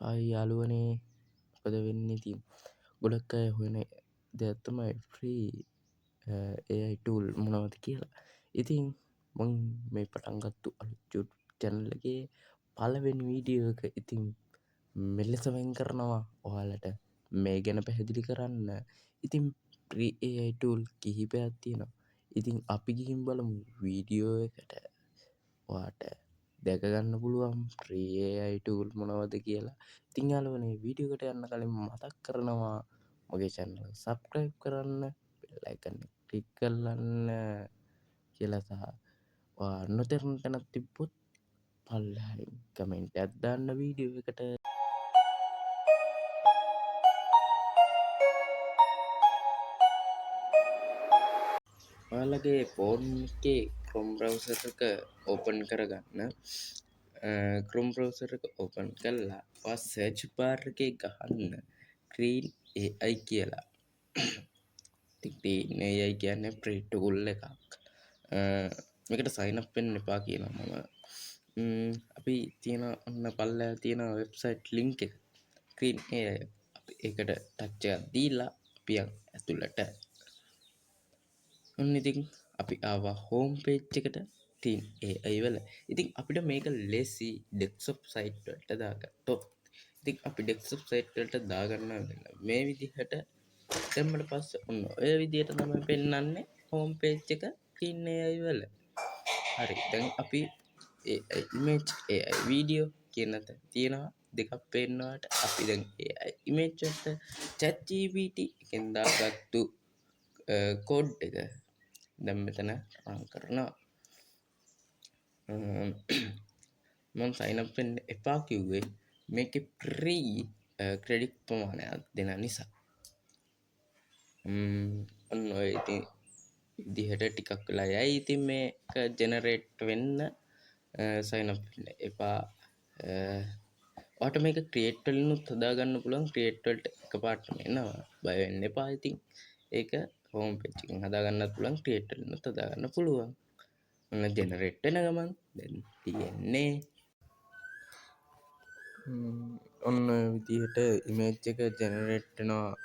Hi යාළුවනේ මොකද වෙන්නේ ඉතින් ගොඩක් අය හොයන දෙයක් තමයි ෆ්‍රී AI ටූල් මොනවද කියලා. ඉතින් මං මේ පටන් ගත්තු අලුත් YouTube channel එකේ පළවෙනි වීඩියෝ එක ඉතින් මෙලෙස වෙන් කරනවා ඔයාලට මේ ගැන පැහැදිලි කරන්න. ඉතින් ෆ්‍රී AI ටූල් කිහිපයක් තියෙනවා. ඉතින් අපි ගිහින් බලමු වීඩියෝ එකට. ඔයාට දැක ගන්න පුළුවන් ෆ්‍රී AI ටූල් මොනවද කියලා. ඉතින් යාළුවනේ වීඩියෝ එකට යන්න කලින් මතක් කරනවා මගේ channel එක subscribe කරන්න, bell icon එක click කරන්න කියලා සහ ඔයා නොතේරුණ තැනක් තිබ්බොත් පල්ලෙහායින් comment එකක් දාන්න වීඩියෝ එකට. ඔයාලගේ ෆෝන් එකේ Chrome browser එක open කරගන්න. Chrome browser එක open කරලා ඔයා search bar එකේ ගහන්න Green AI කියලා. Green AI කියන්නේ free tool එකක්. මේකට sign up වෙන්න එපා කියනවා මම. අපි තියෙන ඔන්න පල්ලෙහා තියෙන website link එක Green AI. අපි ඒකට touch එකක් දීලා අපි ඇතුළට ඔන්න ඉතින් අපි ආවා home page එකට Green AI වල. ඉතින් අපිට මේක ලේසි desktop site වලට දාගත්තොත්. ඉතින් අපි desktop site වලට දාගන්නවා මේ විදිහට දැම්මට පස්සේ ඔන්න ඔය විදිහට තමයි පෙන්වන්නේ home page එක Green AI වල. හරි. දැන් අපි AI image AI video කියන තැන තියෙනවා දෙකක් පෙන්නවට අපි දැන් AI image වලට ChatGPT එකෙන් දාගත්තු කෝඩ් එක දැන් මෙතන රන් කරනවා. මම sign up වෙන්න එපා කිව්වේ මේකේ free credit ප්‍රමාණයක් දෙන නිසා. ඔන්න ඔය ඉතින් විදිහට ටිකක් වෙලා යයි ඉතින් මේක generate වෙන්න sign up වෙන්න එපා. ඔයාට මේක create වලිනුත් හදාගන්න පුළුවන්. create වලට එකපාරටම එනවා. බය වෙන්න එපා ඉතින්. ඒක home page එකෙන් හදාගන්නත් පුළුවන්. create වලිනුත් හදාගන්න පුළුවන්. ඔන්න generate වෙන ගමන් දැන් තියෙන්නේ ඔන්න ඔය විදිහට image එක generate වෙනවා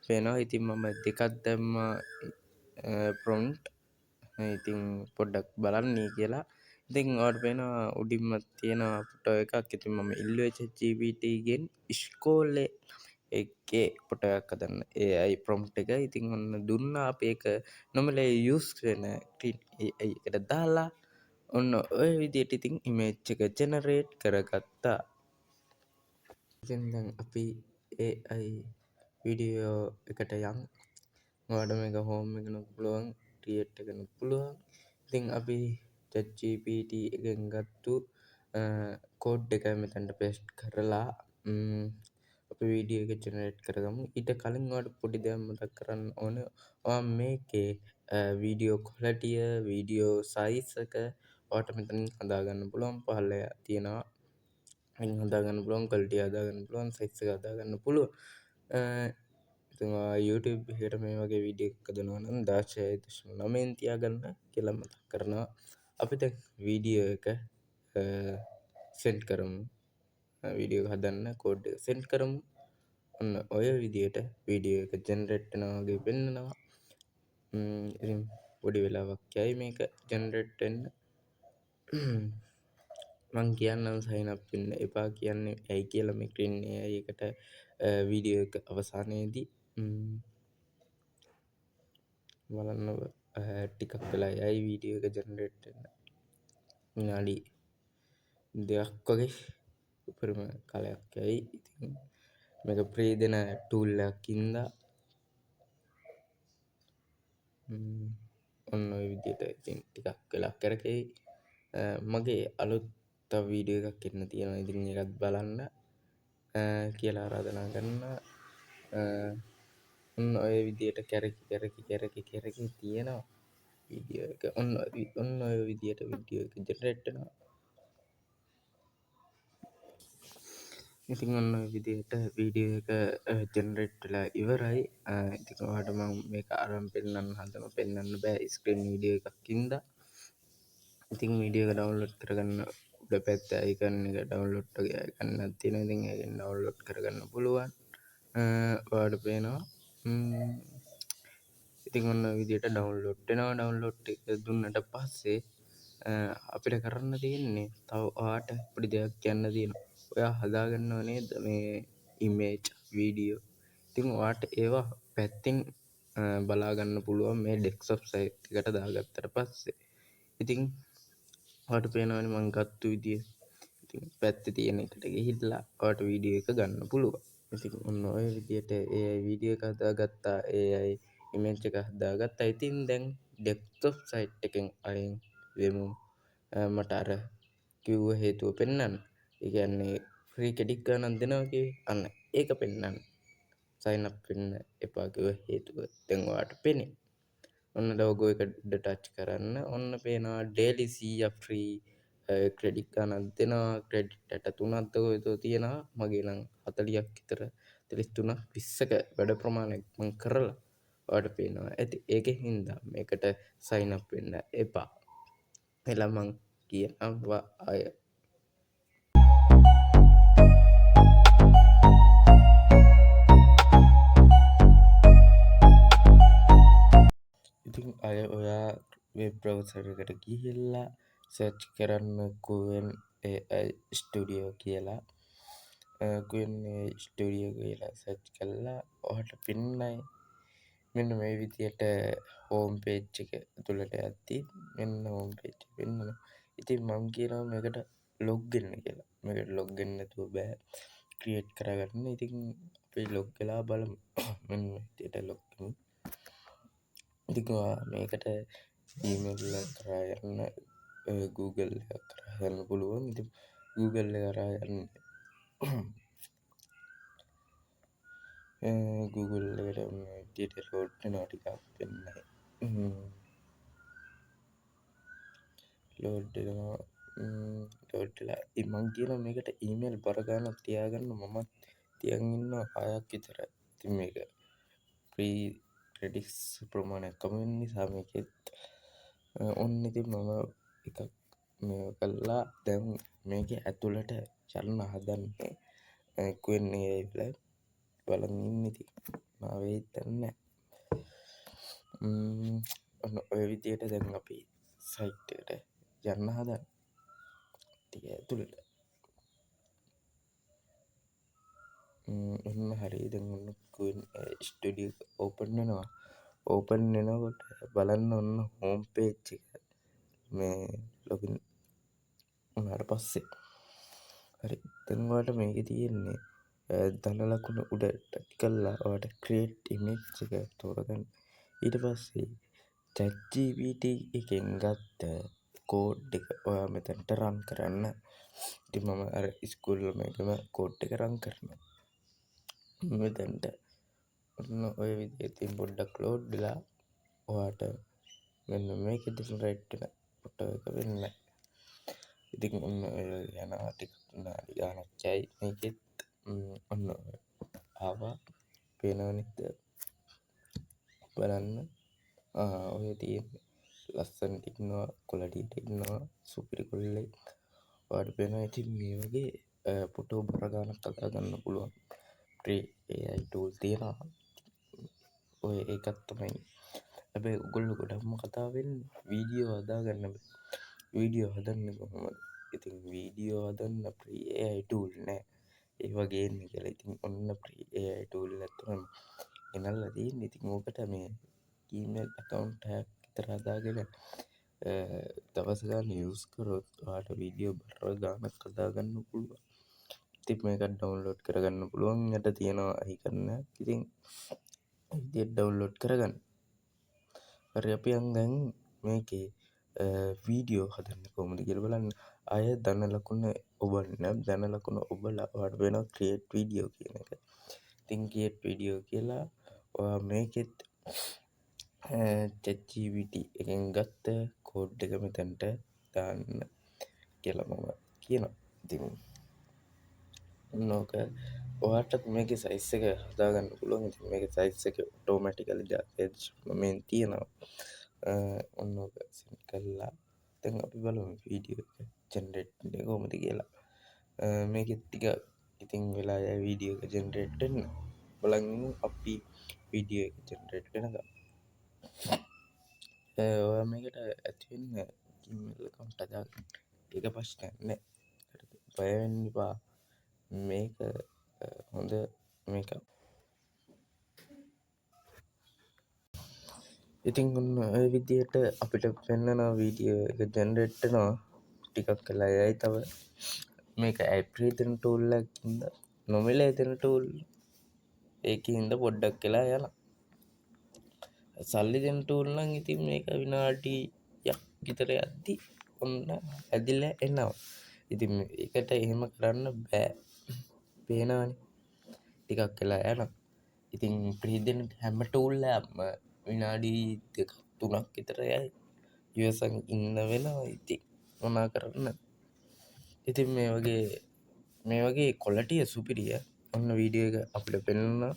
පේනවා. ඉතින් මම දෙකක් දැම්මා prompt. ඉතින් පොඩ්ඩක් බලන්න කියලා. ඉතින් ඔයාලට පේනවා උඩින්ම තියෙන ෆොටෝ එකක්. ඉතින් මම ඉල්ලුවේ ChatGPT ගෙන් ඉස්කෝලේ එකේ ෆොටෝ එකක් හදන්න AI prompt එක. ඉතින් ඔන්න දුන්නා අපි ඒක normally use වෙන Green AI එකට දාලා ඔන්න ඔය විදිහට ඉතින් image එක generate කරගත්තා. ඉතින් දැන් අපි AI වීඩියෝ එකට යමු. ඔයාලට මේක home එකනොත් පුළුවන්, create එකනොත් පුළුවන්. ඉතින් අපි ChatGPT එකෙන් ගත්තු කෝඩ් එක මෙතනට paste කරලා අපි වීඩියෝ එක generate කරගමු. ඊට කලින් ඔයාලට පොඩි දෙයක් මතක් කරන්න ඕන. ඔයා මේකේ වීඩියෝ quality, වීඩියෝ size එක ඔයාලට මෙතනින් හදාගන්න පුළුවන්. පහළ තියෙනවා. අයින් හදාගන්න පුළුවන්, quality හදාගන්න පුළුවන්, size එක හදාගන්න පුළුවන්. ඉතින් YouTube එකට මේ වගේ වීඩියෝ එකක් හදනවා නම් 16.9 තියාගන්න කියලා මතක් කරනවා. අපි දැන් වීඩියෝ එක send කරමු. වීඩියෝ එක හදන්න කෝඩ් එක send කරමු. ඔන්න ඔය විදිහට වීඩියෝ එක generate වෙනවා වගේ පෙන්නනවා. ඉතින් පොඩි වෙලාවක් යයි මේක generate වෙන්න. මං කියන්නම් sign up වෙන්න එපා කියන්නේ ඇයි කියලා මේ Green AI එකට වීඩියෝ එක අවසානයේදී බලන්න ටිකක් වෙලා යයි වීඩියෝ එක generate වෙන්න. විනාඩි 2ක් වගේ උපරිම කාලයක් යයි. ඉතින් මේක free දෙන tool එකක් ඉඳලා ඔන්න ඔය විදිහට ඉතින් ටිකක් වෙලා කරකෙයි. මගේ අලුත් තව වීඩියෝ එකක් එන්න තියෙනවා. ඉතින් ඒකත් බලන්න කියලා ආරාධනා කරනවා. ඔන්න ඔය විදිහට කැරකි තියෙනවා වීඩියෝ එක. ඔන්න ඔය විදිහට වීඩියෝ එක ජෙනරේට් වෙනවා. ඉතින් ඔන්න ඔය විදිහට වීඩියෝ එක ජෙනරේට් වෙලා ඉවරයි. ඉතින් ඔයාලට මම මේක අරන් පෙන්නන්න බෑ ස්ක්‍රීන් වීඩියෝ එකක් ඉඳලා. ඉතින් වීඩියෝ එක ඩවුන්ලෝඩ් කරගන්න උඩ පැත්තේ අයිකන් එක ඩවුන්ලෝඩ් වගේ අයිකන් එකක් තියෙනවා. ඉතින් ඒකෙන් ඩවුන්ලෝඩ් කරගන්න පුළුවන්. ඔයාලට පේනවා. ඉතින් ඔන්න ඔය විදිහට ඩවුන්ලෝඩ් වෙනවා. ඩවුන්ලෝඩ් එක දුන්නට පස්සේ අපිට කරන්න තියෙන්නේ තව ඔයාට පොඩි දෙයක් කියන්න තියෙනවා. ඔයා හදාගන්නව නේද මේ ඉමේජ් වීඩියෝ. ඉතින් ඔයාට ඒවා පැත්තෙන් බලා ගන්න පුළුවන් මේ ඩෙස්ක්ටොප් සයිට් එකට දාගත්තට පස්සේ. ඉතින් ඔයාට පේනවනේ මම ගත්ත විදිය. ඉතින් පැත්තේ තියෙන එකට ගිහිල්ලා ඔයාට වීඩියෝ එක ගන්න පුළුවන්. ඉතින් ඔන්න ඔය විදියට AI වීඩියෝ එක හදාගත්තා. AI ඉමේජ් එක හදාගත්තා. ඉතින් දැන් ඩෙස්ක්ටොප් සයිට් එකෙන් අයින් වෙමු. මට අර කිව්ව හේතුව පෙන්වන්න. ඒ කියන්නේ ෆ්‍රී ක්‍රෙඩිට් ගානක් දෙනවා කිව්වේ. අන්න ඒක පෙන්වන්න. සයින් අප් වෙන්න එපා කිව්ව හේතුව දැන් ඔයාට පෙනේ. ඔන්න ලෝගෝ එක උඩ ටච් කරන්න. ඔන්න පේනවා ඩේලි 100ක් ෆ්‍රී ක්‍රෙඩිට් ගානක් දෙනවා. ක්‍රෙඩිට් 3ක් ඔය තියෙනවා. මගේ නම් 40ක් විතර 33ක් 20ක වැඩ ප්‍රමාණයක් මම කරලා ඔයාලට පේනවා ඇති. ඒකෙන් හින්දා මේකට සයින් අප් වෙන්න එපා. එලා මං කියනවා අය. ඉතින් අය ඔයා වෙබ් බ්‍රවුසර් එකට ගිහිල්ලා සර්ච් කරන්න QNAI ස්ටුඩියෝ කියලා. QNAI ස්ටුඩියෝ කියලා සර්ච් කළා ඔයාලට පෙන්නයි. මෙන්න මේ විදියට හෝම් පේජ් එක ඇතුළට යද්දී මෙන්න හෝම් පේජ් එක පෙන්නනවා. ඉතින් මම කියනවා මේකට ලොග් වෙන්න කියලා. මේකට ලොග් වෙන්න නැතුව බෑ ක්‍රියේට් කරගන්න. ඉතින් අපි ලොග් වෙලා බලමු. මෙන්න මේ විදියට ලොග් වෙමු. ඉතින් මේකට ඊමේල් එක කරා යන්න Google එක කරා යන්න පුළුවන්. ඉතින් Google එක කරා යන්න Google එකට මේ විදියට ලෝඩ් වෙනවා ටිකක් වෙන්නයි. ලෝඩ් වෙනවා. ලෝඩ් වෙලා මං කියනවා මේකට ඊමේල් බර ගානක් තියාගන්න. මමත් තියන් ඉන්නවා 6ක් විතර. ඉතින් මේක ෆ්‍රී ක්‍රෙඩිට්ස් ප්‍රමාණයක් කම වෙන නිසා මේකෙත් ඔන්න ඉතින් මම එකක් මේ කළා. දැන් මේකේ ඇතුළට යන්න හදන්නේ QNAI වල බලන් ඉන්න. ඉතින් මාවේ හිතන්නේ ඔන්න ඔය විදියට දැන් අපි සයිට් එකට යන්න හදන්නේ. ටික ඇතුළට ඔන්න හරි. දැන් ඔන්න QNAI ස්ටුඩියෝ ඕපන් වෙනවා. ඕපන් වෙනකොට බලන්න ඔන්න හෝම් පේජ් එක මේ ලොගින් උනාට පස්සේ හරි. දැන් ඔයාලට මේකේ තියෙන්නේ ධන ලකුණ උඩ ටච් කරලා ඔයාලට ක්‍රියේට් ඉමේජ් එක තෝරගන්න. ඊට පස්සේ ChatGPT එකෙන් ගත්ත කෝඩ් එක ඔයා මෙතනට රන් කරන්න. ඉතින් මම අර ඉස්කෝලේ මේකම කෝඩ් එක රන් කරනවා. මෙතනට ඔන්න ඔය විදිහට පොඩ්ඩක් ලෝඩ් වෙලා ඔයාට මෙන්න මේකෙදි රයිට් වෙන ෆොටෝ එක වෙන්න. ඉතින් ඔන්න ඔය යනවා ටික විනාඩි ගානක් යයි මේකෙත්. ඔන්න ආවා. පේනව නේද? බලන්න. ඔය තියෙන්නේ ලස්සනට ඉන්නවා, කොළටියට ඉන්නවා, සුපිරි කොල්ලෙක්. ඔයාලට පේනවා. ඉතින් මේ වගේ ෆොටෝ බර ගානක් හදා ගන්න පුළුවන්. ෆ්‍රී AI ටූල් තියෙනවා. ඔය ඒකත් තමයි. හැබැයි ඔයගොල්ලෝ ගොඩක්ම කතා වෙන්නේ වීඩියෝ හදාගන්න බෑ. වීඩියෝ හදන්නේ කොහොමද? ඉතින් වීඩියෝ හදන්න ෆ්‍රී AI ටූල් නෑ. ඒවා ගේන්න කියලා. ඉතින් ඔන්න ෆ්‍රී AI ටූල් එකක් තමයි ගෙනල්ලා තියෙන්නේ. ඉතින් ඕකට මේ ඊමේල් account එකක් විතර හදාගෙන දවස් ගාන යූස් කරොත් ඔයාලට වීඩියෝ බර ගානක් හදාගන්න පුළුවන්. ඉතින් මේක ඩවුන්ලෝඩ් කරගන්න පුළුවන්. යට තියෙනවා අයිකන් එක. ඉතින් විදියට ඩවුන්ලෝඩ් කරගන්න. හරි. අපි යන් දැන් මේකේ වීඩියෝ හදන්න කොහොමද කියලා බලන්න. අය ධන ලකුණ ඔබන්න. ධන ලකුණ ඔබලා ඔයාලට වෙනවා ක්‍රියේට් වීඩියෝ කියන එක. ඉතින් ක්‍රියේට් වීඩියෝ කියලා ඔයා මේකෙත් ChatGPT එකෙන් ගත්ත කෝඩ් එක මෙතනට දාන්න කියලා මම කියනවා. ඉතින් ඕක ඔයාලට මේකේ සයිස් එක හදාගන්න පුළුවන්. ඉතින් මේකේ සයිස් එක ඔටෝමැටිකලි 9 තියෙනවා. ඔන්න ඕක සෙට් කරලා දැන් අපි බලමු වීඩියෝ එක. ජෙනරේට් වෙන්නේ කොහොමද කියලා. මේකෙත් ටික ඉතින් වෙලා යයි වීඩියෝ එක ජෙනරේට් වෙන්න. බලන් ඉමු අපි වීඩියෝ එක ජෙනරේට් වෙනකම්. ඔයා මේකට ඇති වෙන්න Gmail account හදාගන්න. ඒක ප්‍රශ්නයක් නෑ. බය වෙන්න එපා. මේක හොඳ මේකක්. ඉතින් ඔන්න ඔය විදිහට අපිට පෙන්නනවා වීඩියෝ එක ජෙනරේට් වෙනවා. ටිකක් වෙලා යයි තව. මේක ඇප්‍රී දෙන ටූල් එකකින්ද නොමිලේ දෙන ටූල් ඒකින්ද පොඩ්ඩක් වෙලා යනවා. සල්ලි දෙන ටූල් නම් ඉතින් මේක විනාඩියක් විතර යද්දි ඔන්න ඇදිලා එනවා. ඉතින් ඒකට එහෙම කරන්න බෑ. පේනවනේ. ටිකක් වෙලා යනවා. ඉතින් ෆ්‍රී දෙන හැම ටූල් එකක්ම විනාඩි 2 3ක් විතර යයි. ඉවසන් ඉන්න වෙනවා ඉතින් මොනා කරන්න. ඉතින් මේ වගේ ක්වොලිටිය සුපිරිය. ඔන්න වීඩියෝ එක අපිට පෙන්වනවා.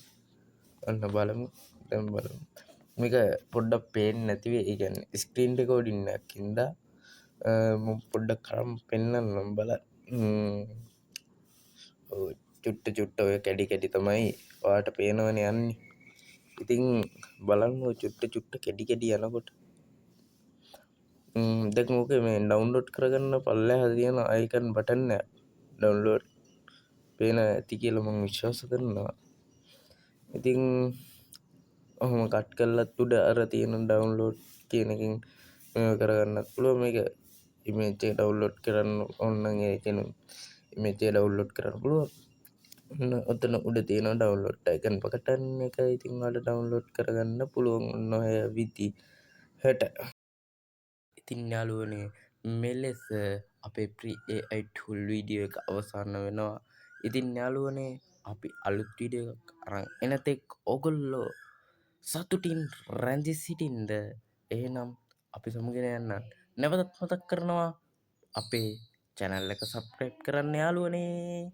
ඔන්න බලමු. දැන් බලමු. මේක පොඩ්ඩක් පේන්නේ නැති වෙයි. ඒ කියන්නේ ස්ක්‍රීන් රෙකෝඩින් එකක් හින්දා මම පොඩ්ඩක් කරන් පෙන්නන්නම් බලන්න. චුට්ට ඔය කැඩි තමයි ඔයාට පේනවනේ යන්නේ. ඉතින් බලන්න ඔය චුට්ට කැඩි යනකොට දැන් ඕකේ මේ ඩවුන්ලෝඩ් කරගන්න පල්ලෙහා තියෙන අයිකන් බටන් එක ඩවුන්ලෝඩ් පේන ඇති කියලා මම විශ්වාස කරනවා. ඉතින් ඔහොම කට් කරලත් උඩ අර තියෙන ඩවුන්ලෝඩ් කියන එකෙන් මේව කරගන්නත් පුළුවන්. මේක ඉමේජ් එක ඩවුන්ලෝඩ් කරන්න ඕන නම් ඒකෙන් ඉමේජ් එක ඩවුන්ලෝඩ් කරන්න පුළුවන්. ඔන්න ඔතන උඩ තියෙන ඩවුන්ලෝඩ් අයිකන් බටන් එක. ඉතින් ඔයාලට ඩවුන්ලෝඩ් කරගන්න පුළුවන් ඔන්න ඔය විදිහට. ඉතින් යාළුවනේ මෙලෙස අපේ free AI tool වීඩියෝ එක අවසන් වෙනවා. ඉතින් යාළුවනේ අපි අලුත් වීඩියෝ එකක් අරන් එනතෙක් ඔයගොල්ලෝ සතුටින් රැඳී සිටින්ද. එහෙනම් අපි සමුගෙන යන්න නැවතත් මතක් කරනවා අපේ channel එක subscribe කරන්න යාළුවනේ.